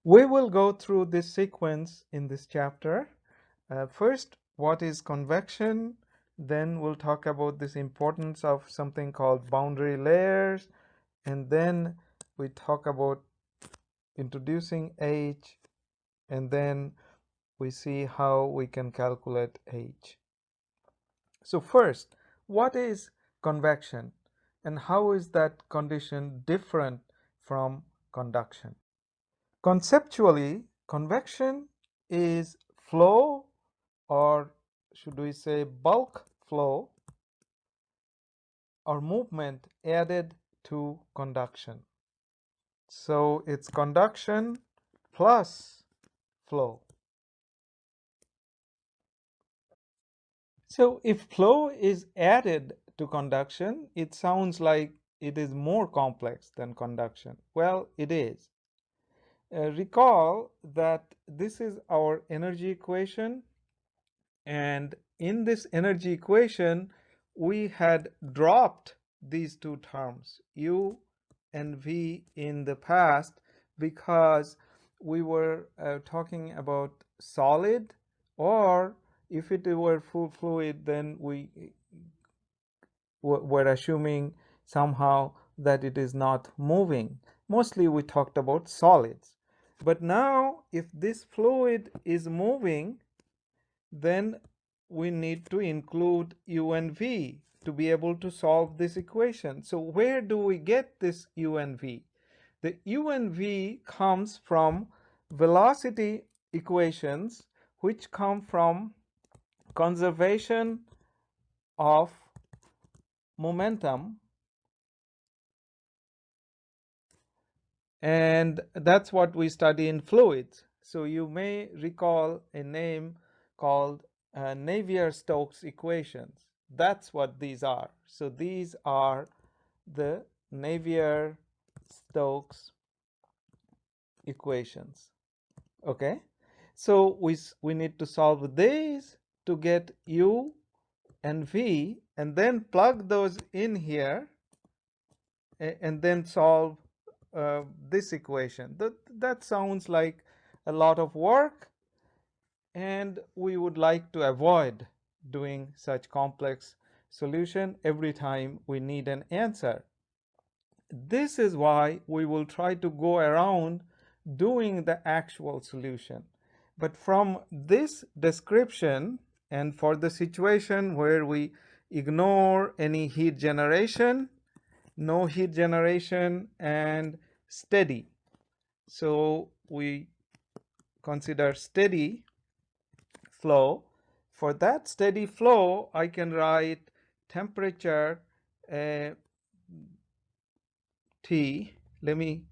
We will go through this sequence in this chapter. First, what is convection? Then we'll talk about this importance of something called boundary layers, and then we talk about introducing H, and then we see how we can calculate H. So first, what is convection and how is that condition different from conduction? Conceptually, convection is flow, or should we say bulk flow or movement added to conduction. So it's conduction plus flow. So if flow is added to conduction, it sounds like it is more complex than conduction. Well, it is. Recall that this is our energy equation, and in this energy equation we had dropped these two terms U and V in the past because we were talking about solid, or if it were full fluid, then we were assuming somehow that it is not moving. Mostly we talked about solids. But now if this fluid is moving, then we need to include U and V to be able to solve this equation. So where do we get this U and V? The U and V comes from velocity equations, which come from conservation of momentum, and that's what we study in fluids. So you may recall a name called Navier-Stokes equations. That's what these are. So these are the Navier-Stokes equations. Okay, so we need to solve these to get U and V, and then plug those in here and then solve this equation. That sounds like a lot of work, and we would like to avoid doing such complex solution every time we need an answer. This is why we will try to go around doing the actual solution. But from this description, and for the situation where we ignore any heat generation, no heat generation, and steady, so we consider steady flow. For that steady flow, I can write temperature T. Let me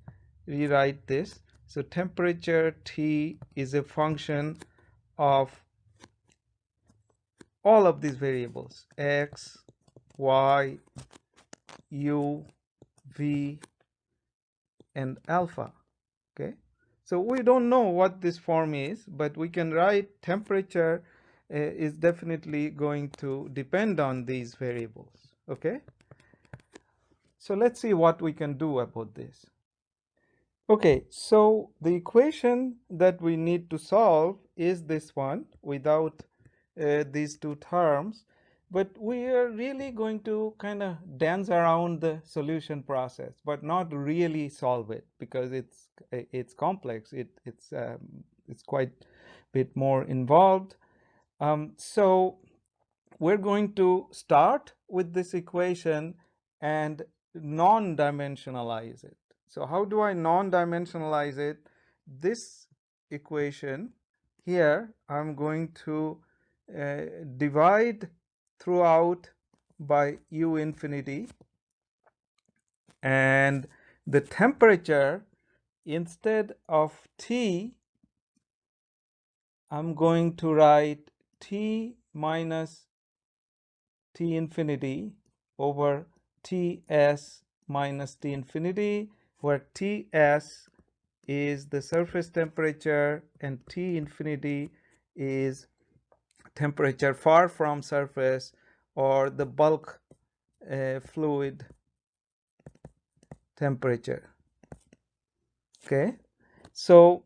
rewrite this. So temperature T is a function of all of these variables: X, Y, U, V, and alpha. Okay, so we don't know what this form is, but we can write temperature is definitely going to depend on these variables. Okay, so let's see what we can do about this. Okay, so the equation that we need to solve is this one without these two terms, but we are really going to kind of dance around the solution process, but not really solve it because it's complex. It's quite a bit more involved. So we're going to start with this equation and non-dimensionalize it. So how do I non-dimensionalize it? This equation here, I'm going to divide throughout by U infinity, and the temperature, instead of T, I'm going to write T minus T infinity over Ts minus T infinity, where Ts is the surface temperature and T infinity is temperature far from surface, or the bulk fluid temperature. Okay, so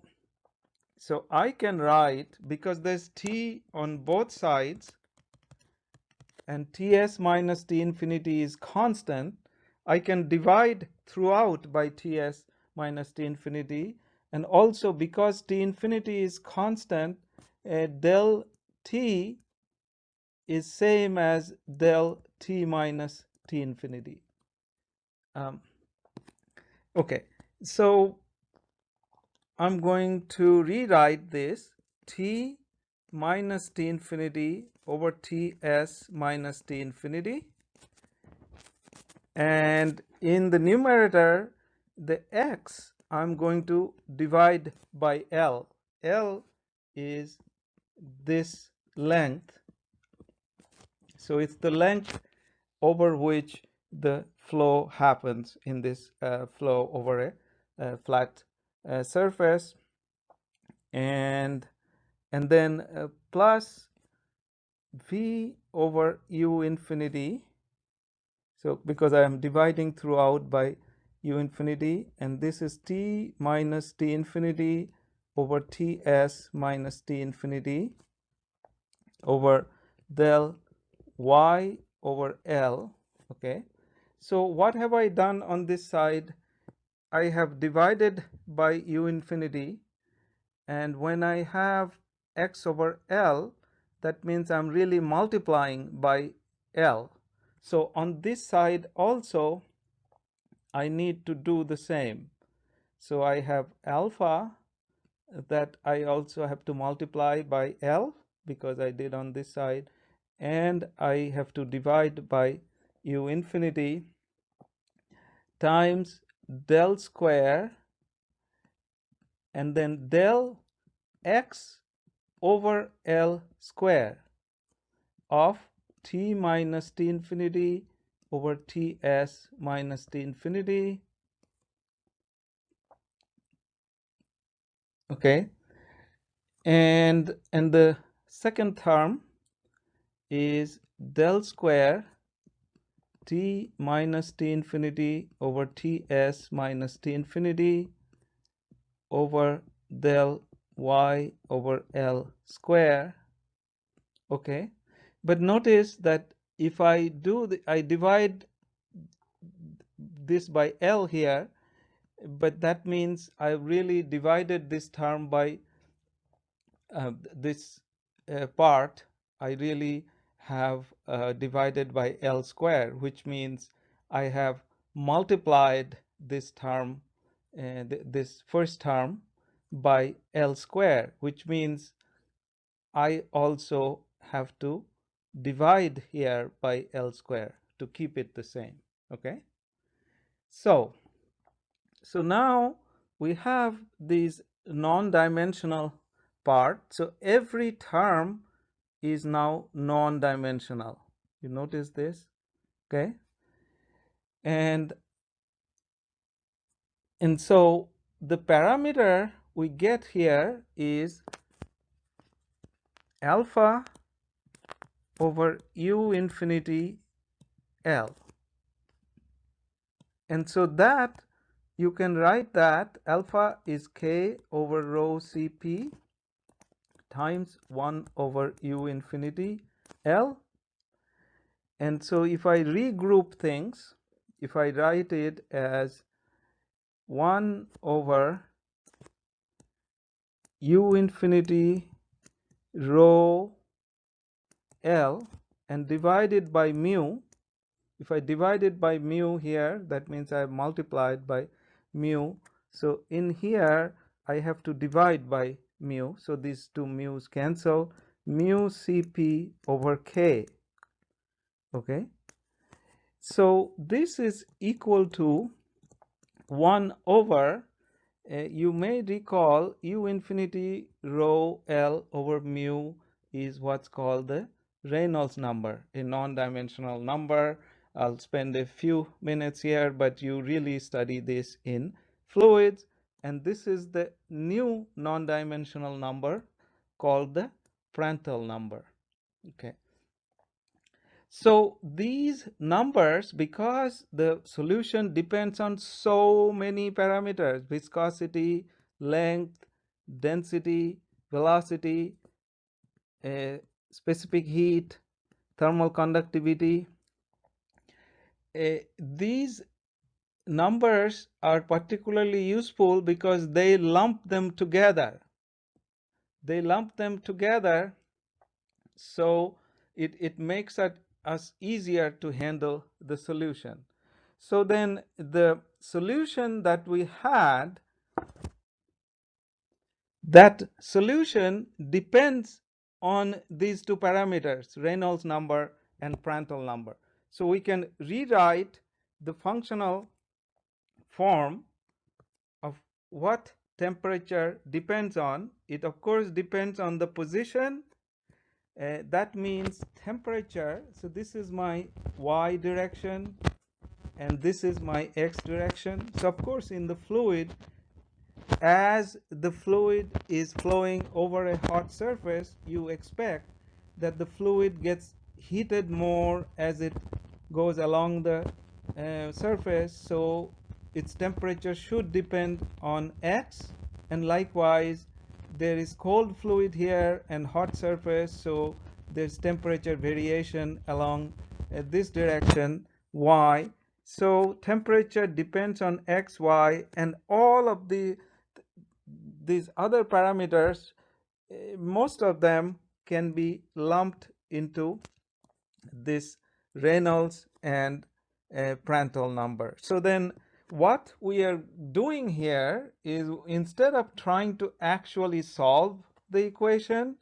So I can write, because there's t on both sides and ts minus t infinity is constant, I can divide throughout by ts minus t infinity. And also because t infinity is constant, del t is same as del t minus t infinity. Okay, so I'm going to rewrite this t minus t infinity over ts minus t infinity, and in the numerator the x I'm going to divide by L. L is this length, so it's the length over which the flow happens in this flow over a flat surface, and then plus v over u infinity. So because I am dividing throughout by u infinity, and this is t minus t infinity over ts minus t infinity over del y over L. Okay, so what have I done on this side? I have divided by u infinity, and when I have x over L, that means I'm really multiplying by L. So on this side also I need to do the same. So I have alpha that I also have to multiply by L because I did on this side, and I have to divide by u infinity times del square and then del x over L square of t minus t infinity over ts minus t infinity. Okay, and the second term is del square t minus t infinity over ts minus t infinity over del y over L square. Okay, but notice that if I divide this by L here, but that means I really divided this term by this part. I really have divided by L square, which means I have multiplied this term, this first term, by L square, which means I also have to divide here by L square to keep it the same. Okay, so now we have these non-dimensional part. So every term is now non-dimensional. You notice this? Okay, and so the parameter we get here is alpha over u infinity L, and so that you can write that alpha is k over rho Cp times 1 over u infinity L. And so if I regroup things, if I write it as 1 over u infinity rho L and divide it by mu, if I divide it by mu here, that means I have multiplied by mu. So in here I have to divide by mu, so these two mu's cancel, mu Cp over k. Okay, so this is equal to 1 over, you may recall u infinity rho L over mu is what's called the Reynolds number, a non-dimensional number. I'll spend a few minutes here, but you really study this in fluids, and this is the new non-dimensional number called the Prandtl number. Okay, so these numbers, because the solution depends on so many parameters, viscosity, length, density, velocity, specific heat, thermal conductivity. These numbers are particularly useful because they lump them together. So it makes us easier to handle the solution. So then the solution that we had, that solution depends on these two parameters, Reynolds number and Prandtl number. So we can rewrite the functional form of what temperature depends on. It of course depends on the position. That means temperature. So this is my y direction and this is my x direction. So of course in the fluid, as the fluid is flowing over a hot surface, you expect that the fluid gets heated more as it goes along the surface. So its temperature should depend on x, and likewise there is cold fluid here and hot surface, so there's temperature variation along this direction, y. So temperature depends on x, y, and all of these other parameters, most of them can be lumped into this Reynolds and Prandtl number. So then what we are doing here is, instead of trying to actually solve the equation,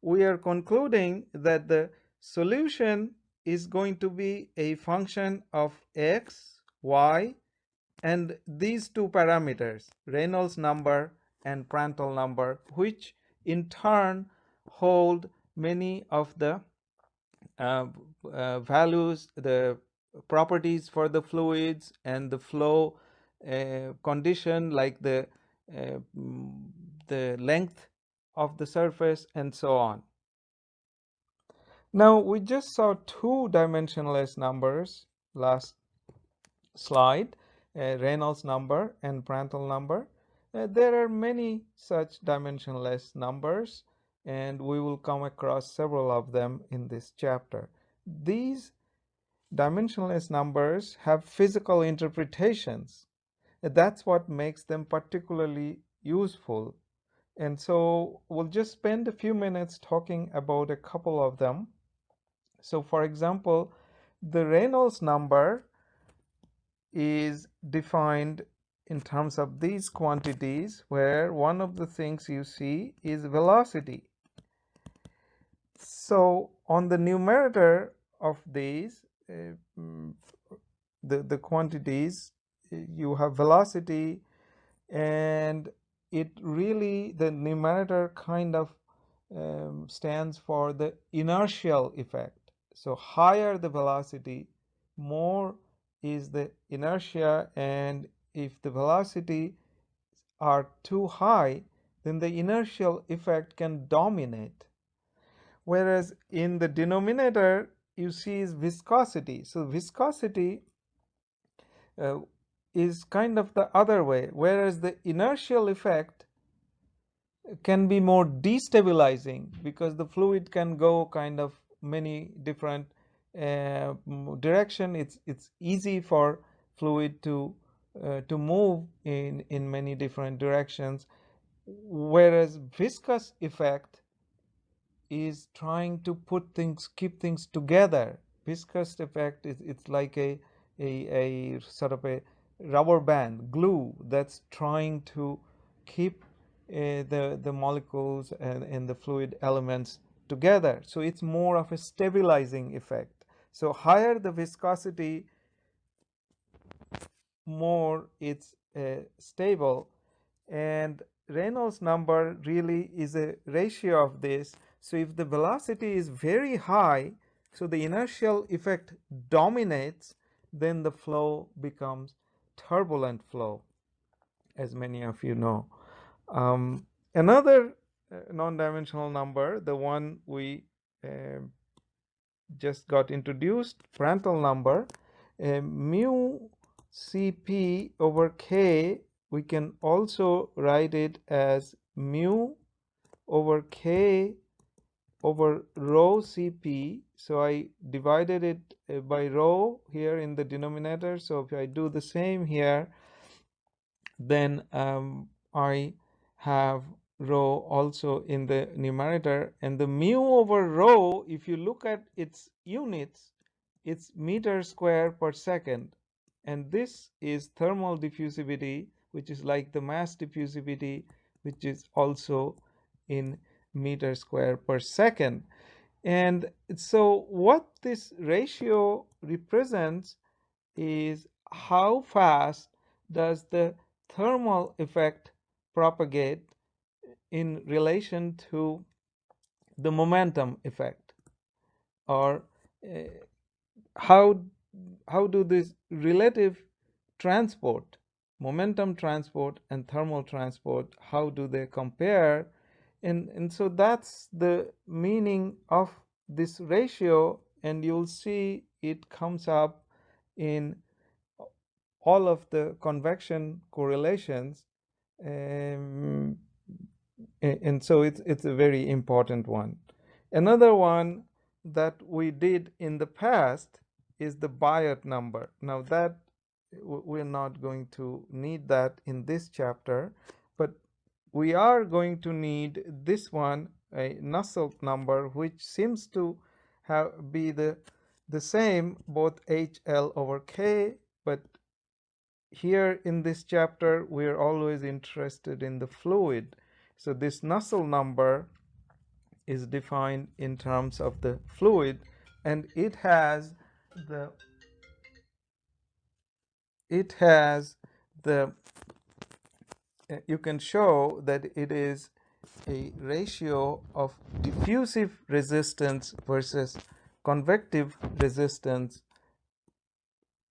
we are concluding that the solution is going to be a function of x, y, and these two parameters, Reynolds number and Prandtl number, which in turn hold many of the values, the properties for the fluids and the flow condition, like the length of the surface and so on. Now we just saw two dimensionless numbers last slide, Reynolds number and Prandtl number. There are many such dimensionless numbers, and we will come across several of them in this chapter. These dimensionless numbers have physical interpretations. That's what makes them particularly useful. And so we'll just spend a few minutes talking about a couple of them. So for example, the Reynolds number is defined in terms of these quantities, where one of the things you see is velocity. So on the numerator of these, the quantities, you have velocity, and it really, the numerator kind of stands for the inertial effect. So higher the velocity, more is the inertia, and if the velocity are too high, then the inertial effect can dominate. Whereas in the denominator you see is viscosity. So viscosity is kind of the other way, whereas the inertial effect can be more destabilizing because the fluid can go kind of many different direction. It's easy for fluid to move in many different directions, whereas viscous effect is trying to keep things together. Viscous effect is, it's like a sort of a rubber band, glue, that's trying to keep the molecules and the fluid elements together. So it's more of a stabilizing effect. So higher the viscosity, more it's stable, and Reynolds number really is a ratio of this. So if the velocity is very high, so the inertial effect dominates, then the flow becomes turbulent flow, as many of you know. Another non-dimensional number, the one we just got introduced, Prandtl number, mu Cp over K, we can also write it as mu over K over rho Cp. So I divided it by rho here in the denominator. So if I do the same here, then I have rho also in the numerator, and the mu over rho, if you look at its units, it's meter square per second, and this is thermal diffusivity, which is like the mass diffusivity, which is also in meter square per second. And so what this ratio represents is how fast does the thermal effect propagate in relation to the momentum effect, or uh, how do this relative transport, momentum transport and thermal transport, how do they compare? And so that's the meaning of this ratio, and you'll see it comes up in all of the convection correlations, um, and so it's a very important one. Another one that we did in the past is the Biot number. Now that we're not going to need that in this chapter, but we are going to need this one, a Nusselt number, which seems to be the same both HL over K, but here in this chapter we are always interested in the fluid. So this Nusselt number is defined in terms of the fluid, and it has the you can show that it is a ratio of diffusive resistance versus convective resistance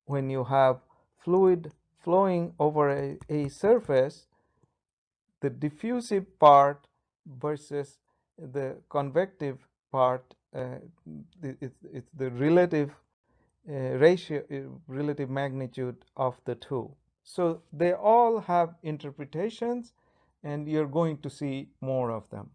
when you have fluid flowing over a surface, the diffusive part versus the convective part, it's the relative ratio, relative magnitude of the two. So they all have interpretations, and you're going to see more of them.